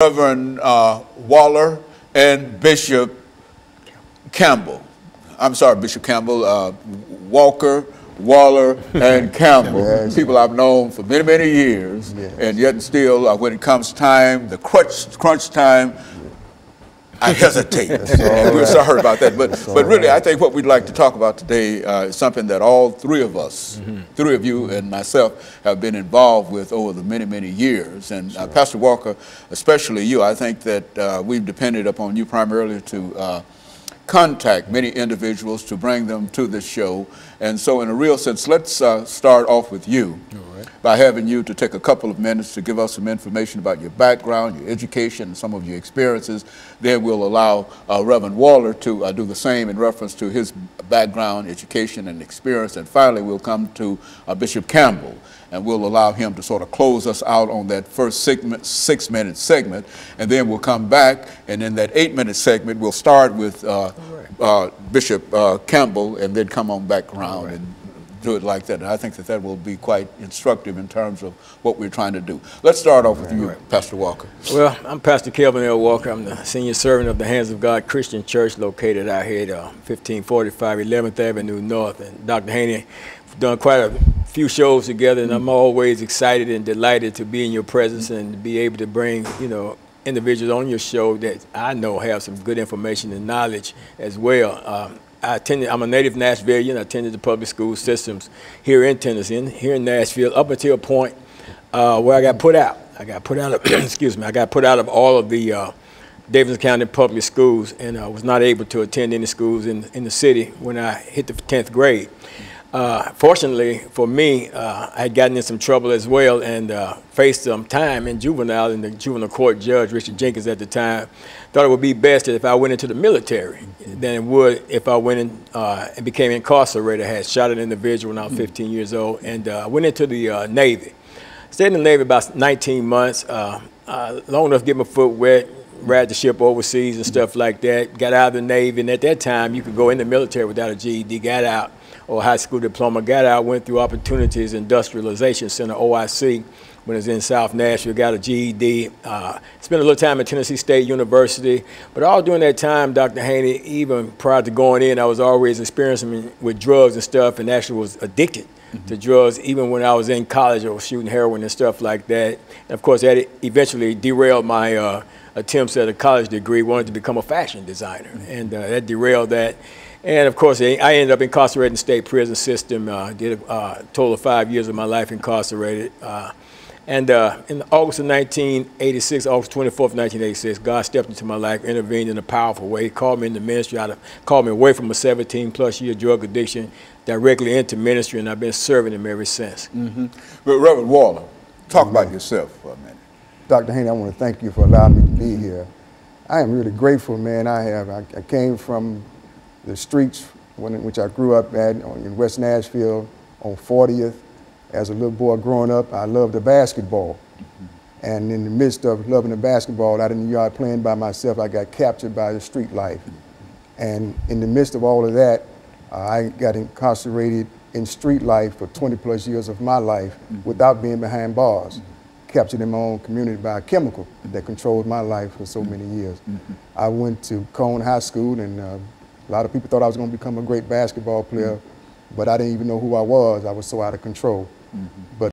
Reverend Waller and Bishop Campbell. I'm sorry, Bishop Campbell, Walker, Waller, and Campbell. Yes. People I've known for many, many years, Yes. and yet still, when it comes time, the crunch time, I hesitate. And we're sorry about that. But really, I think what we'd like to talk about today is something that all three of us, three of you and myself, have been involved with over the many, many years. And Pastor Walker, especially you, I think that we've depended upon you primarily to contact many individuals to bring them to this show. And so in a real sense, let's start off with you by having you to take a couple of minutes to give us some information about your background, your education, and some of your experiences. Then we'll allow Reverend Waller to do the same in reference to his background, education, and experience. And finally, we'll come to Bishop Campbell, and we'll allow him to sort of close us out on that first 6-minute segment. And then we'll come back, and in that 8-minute segment, we'll start with Bishop Campbell and then come on back around and do it like that. And I think that that will be quite instructive in terms of what we're trying to do. Let's start off with you, Pastor Walker. Well, I'm Pastor KWalker. I'm the senior servant of the Hands of God Christian Church located out here at 1545 11th Avenue North. And Dr. Haney, we've done quite a few shows together, and I'm always excited and delighted to be in your presence and to be able to bring, individuals on your show that I know have some good information and knowledge as well. I'm a native Nashvilleian. I attended the public school systems here in Tennessee, here in Nashville, up until a point where I got put out. I got put out of, excuse me, I got put out of all of the Davidson County public schools, and I was not able to attend any schools in the city when I hit the 10th grade. Fortunately for me, I had gotten in some trouble as well and faced some time in juvenile, and the juvenile court judge, Richard Jenkins at the time, thought it would be best if I went into the military than it would if I went in and became incarcerated. I had shot an individual when I was 15 years old, and went into the Navy. Stayed in the Navy about 19 months, long enough to get my foot wet, ride the ship overseas and stuff like that. Got out of the Navy, and at that time, you could go in the military without a GED, got out, or high school diploma, got out, went through Opportunities Industrialization Center, OIC, when I was in South Nashville, got a GED. Spent a little time at Tennessee State University, but all during that time, Dr. Haney, even prior to going in, I was always experiencing with drugs and stuff, and actually was addicted to drugs. Even when I was in college, I was shooting heroin and stuff like that. And of course, that eventually derailed my attempts at a college degree, wanted to become a fashion designer, and that derailed that. And of course, I ended up incarcerated in the state prison system, did a total of 5 years of my life incarcerated. And in August of 1986, August 24th, 1986, God stepped into my life, intervened in a powerful way. He called me into ministry, called me away from a 17+ year drug addiction directly into ministry, and I've been serving him ever since. But Reverend Waller, talk about yourself for a minute. Dr. Haney, I want to thank you for allowing me to be here. I am really grateful, man. I came from the streets in which I grew up at in West Nashville on 40th. As a little boy growing up, I loved the basketball. And in the midst of loving the basketball, out in the yard playing by myself, I got captured by the street life. And in the midst of all of that, I got incarcerated in street life for 20+ years of my life without being behind bars. Captured in my own community by a chemical that controlled my life for so many years. I went to Cone High School, and a lot of people thought I was going to become a great basketball player, but I didn't even know who I was. I was so out of control. But